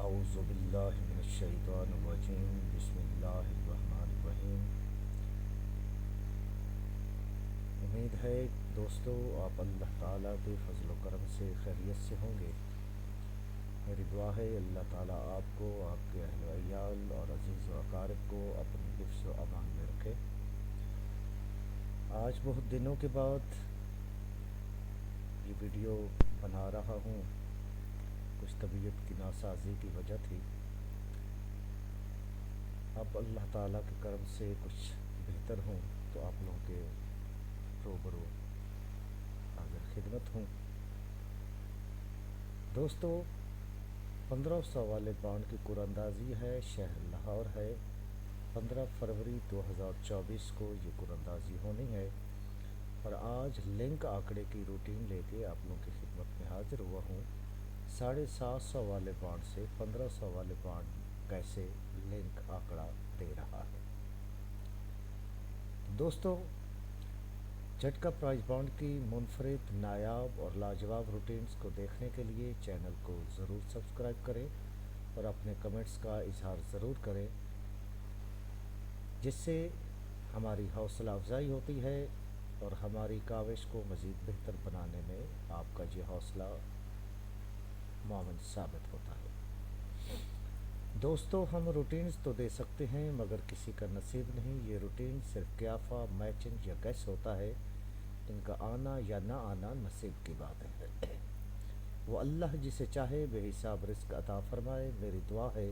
اعوذ باللہ من الشیطان الرجیم بسم اللہ الرحمن الرحیم۔ امید ہے دوستو آپ اللہ تعالیٰ کے فضل و کرم سے خیریت سے ہوں گے۔ میری دعا ہے اللہ تعالیٰ آپ کو، آپ کے اہل و عیال اور عزیز و اقارب کو اپنے حفظ و امان میں رکھے۔ آج بہت دنوں کے بعد یہ ویڈیو بنا رہا ہوں، کچھ طبیعت کی ناسازی کی وجہ تھی۔ اب اللہ تعالیٰ کے کرم سے کچھ بہتر ہوں تو آپ لوگوں کے روبرو حاضر خدمت ہوں۔ دوستو، 1500 والے بانڈ کی قراندازی ہے، شہر لاہور ہے۔ 15 فروری 2024 کو یہ قراندازی ہونی ہے، اور آج لنک آنکڑے کی روٹین لے کے آپ لوگوں کی خدمت میں حاضر ہوا ہوں۔ 750 والے بانڈ سے 1500 والے بانڈ کیسے لنک آنکڑا دے رہا ہے۔ دوستو، جھٹکا پرائز بانڈ کی منفرد، نایاب اور لاجواب روٹینز کو دیکھنے کے لیے چینل کو ضرور سبسکرائب کریں اور اپنے کمنٹس کا اظہار ضرور کریں، جس سے ہماری حوصلہ افزائی ہوتی ہے اور ہماری کاوش کو مزید بہتر بنانے میں آپ کا یہ حوصلہ معاون ثابت ہوتا ہے۔ دوستو، ہم روٹینز تو دے سکتے ہیں مگر کسی کا نصیب نہیں۔ یہ روٹین صرف قیافہ، میچنگ یا گیس ہوتا ہے، ان کا آنا یا نہ آنا نصیب کی بات ہے۔ وہ اللہ جسے چاہے بے حساب رزق عطا فرمائے۔ میری دعا ہے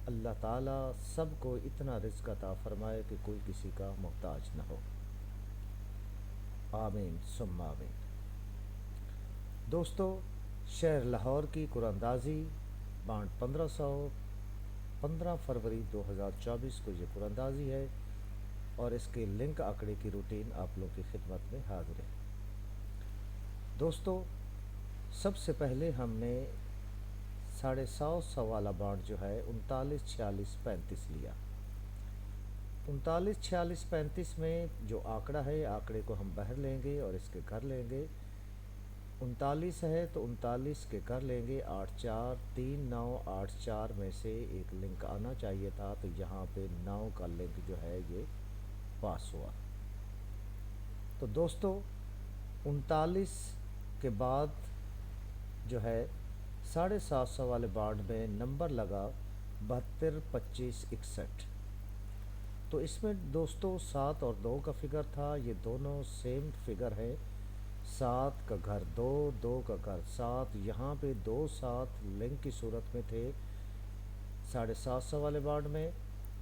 اللہ تعالیٰ سب کو اتنا رزق عطا فرمائے کہ کوئی کسی کا محتاج نہ ہو، آمین ثم آمین۔ دوستو، شہر لاہور کی قراندازی بانڈ 1500، 15 فروری 2024 کو یہ قراندازی ہے، اور اس کے لنک آنکڑے کی روٹین آپ لوگ کی خدمت میں حاضر ہے۔ دوستو، سب سے پہلے ہم نے 750 والا بانڈ جو ہے 39 46 35 لیا۔ 39 46 35 میں جو آنکڑا ہے، آنکڑے کو ہم باہر لیں گے اور اس کے گھر لیں گے۔ 39 ہے تو 39 کے گھر لیں گے 8 4 3 9 8 4 میں سے ایک لنک آنا چاہیے تھا، تو یہاں پہ 9 کا لنک جو ہے یہ پاس ہوا۔ تو دوستو، 39 کے بعد جو ہے 750 والے بانڈ میں نمبر لگا 72 25 61۔ تو اس میں دوستو 7 اور 2 کا فگر تھا، یہ دونوں سیم فگر ہے۔ 7 کا گھر 2، 2 کا گھر 7، یہاں پہ 2 7 لنک کی صورت میں تھے 750 والے بانڈ میں،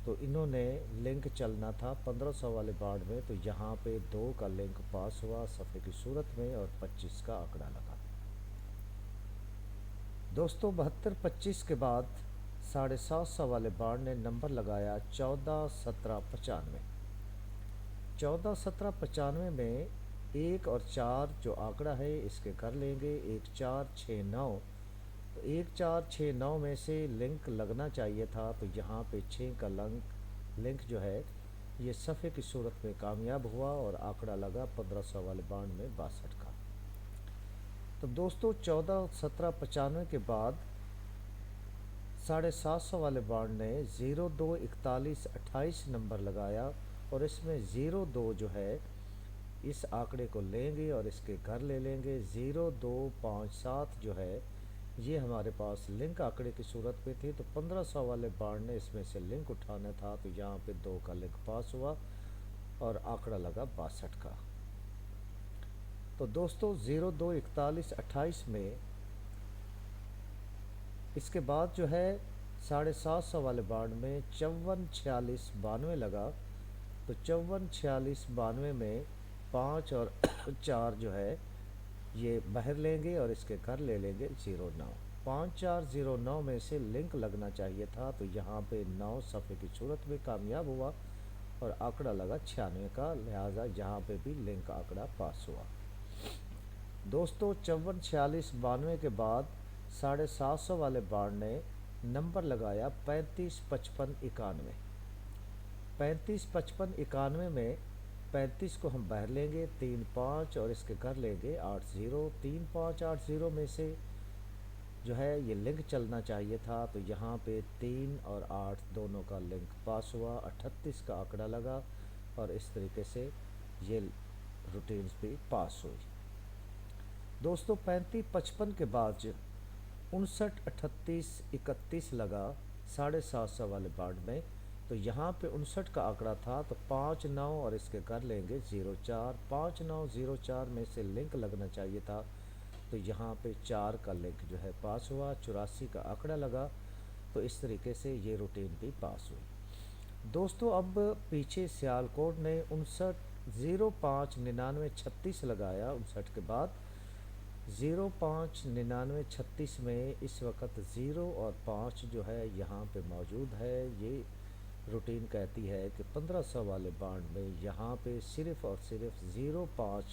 تو انہوں نے لنک چلنا تھا 1500 والے بانڈ میں، تو یہاں پہ 2 کا لنک پاس ہوا صفحے کی صورت میں اور 25 کا آنکڑا لگا۔ دوستو، 72 25 کے بعد 750 والے بانڈ نے نمبر لگایا 14 17 95۔ 14 17 95 میں 1 اور 4 جو آنکڑا ہے اس کے گھر لیں گے 1 4 6 9۔ تو 1 4 6 9 میں سے لنک لگنا چاہیے تھا، تو یہاں پہ 6 کا لنک جو ہے یہ صفحے کی صورت میں کامیاب ہوا اور آنکڑا لگا 1500 والے بانڈ میں 62 کا۔ تو دوستو، 14 17 95 کے بعد 750 والے بانڈ نے 02 41 28 نمبر لگایا، اور اس میں 02 جو ہے اس آنکڑے کو لیں گے اور اس کے گھر لے لیں گے 02 5 7 جو ہے یہ ہمارے پاس لنک آنکڑے کی صورت پہ تھی، تو 1500 والے بانڈ نے اس میں سے لنک اٹھانا تھا، تو یہاں پہ 2 کا لنک پاس ہوا اور آنکڑا لگا 62 کا۔ تو دوستو، 02 41 28 میں اس کے بعد جو ہے 750 والے بانڈ میں 54 46 92 لگا، تو 54 46 92 میں 5 اور 4 جو ہے یہ باہر لیں گے اور اس کے گھر لے لیں گے 09۔ 5 4 09 میں سے لنک لگنا چاہیے تھا، تو یہاں پہ 9 صفحے کی صورت میں کامیاب ہوا اور آنکڑا لگا 96 کا، لہٰذا یہاں پہ بھی لنک آنکڑا پاس ہوا۔ دوستو، 54 46 92 کے بعد 750 والے بانڈ نے نمبر لگایا 35 55 91۔ 35 55 91 میں 35 کو ہم باہر لیں گے 3 5 اور اس کے گھر لیں گے 8 0۔ 3 5 8 0 میں سے جو ہے یہ لنک چلنا چاہیے تھا، تو یہاں پہ 3 اور 8 دونوں کا لنک پاس ہوا، 38 کا آنکڑا لگا، اور اس طریقے سے یہ روٹینز بھی پاس ہوئی۔ دوستو 35-55 کے بعد 59-38-31 لگا 750 والے بانڈ میں، تو یہاں پہ 59 کا آنکڑا تھا، تو 5 9 اور اس کے کر لیں گے 04، 5 9 04 میں سے لنک لگنا چاہیے تھا، تو یہاں پہ 4 کا لنک جو ہے پاس ہوا، 84 کا آنکڑا لگا، تو اس طریقے سے یہ روٹین بھی پاس ہوئی۔ دوستو اب پیچھے سیالکوٹ نے 05-99-36 لگایا 59 کے بعد، 05-99-36 میں اس وقت 0 اور 5 جو ہے یہاں پہ موجود ہے۔ یہ روٹین کہتی ہے کہ 1500 والے بانڈ میں یہاں پہ صرف اور صرف 05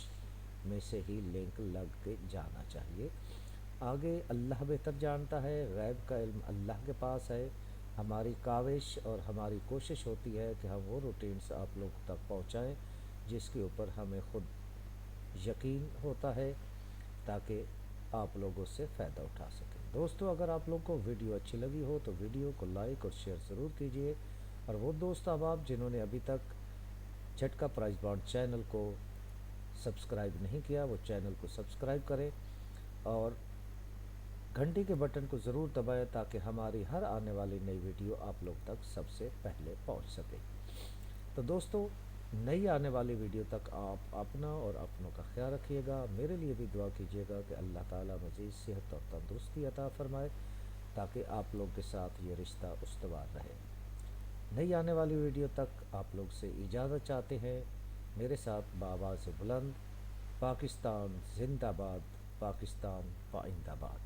میں سے ہی لنک لگ کے جانا چاہیے۔ آگے اللہ بہتر جانتا ہے، غیب کا علم اللہ کے پاس ہے۔ ہماری کاوش اور ہماری کوشش ہوتی ہے کہ ہم وہ روٹینز آپ لوگوں تک پہنچائیں جس کے اوپر ہمیں خود یقین ہوتا ہے، تاکہ آپ لوگوں سے فائدہ اٹھا سکیں۔ دوستو اگر آپ لوگوں کو ویڈیو اچھی لگی ہو تو ویڈیو کو لائک اور شیئر ضرور کیجئے، اور وہ دوست احباب جنہوں نے ابھی تک جھٹکا پرائز بانڈ چینل کو سبسکرائب نہیں کیا، وہ چینل کو سبسکرائب کریں اور گھنٹی کے بٹن کو ضرور دبائیں، تاکہ ہماری ہر آنے والی نئی ویڈیو آپ لوگ تک سب سے پہلے پہنچ سکے۔ تو دوستو نئی آنے والی ویڈیو تک آپ اپنا اور اپنوں کا خیال رکھیے گا، میرے لیے بھی دعا کیجیے گا کہ اللہ تعالیٰ مزید صحت اور تندرستی عطا فرمائے، تاکہ آپ لوگ کے ساتھ یہ رشتہ استوار رہے۔ نئی آنے والی ویڈیو تک آپ لوگ سے اجازت چاہتے ہیں، میرے ساتھ بآواز بلند: پاکستان زندہ باد، پاکستان پائندہ باد۔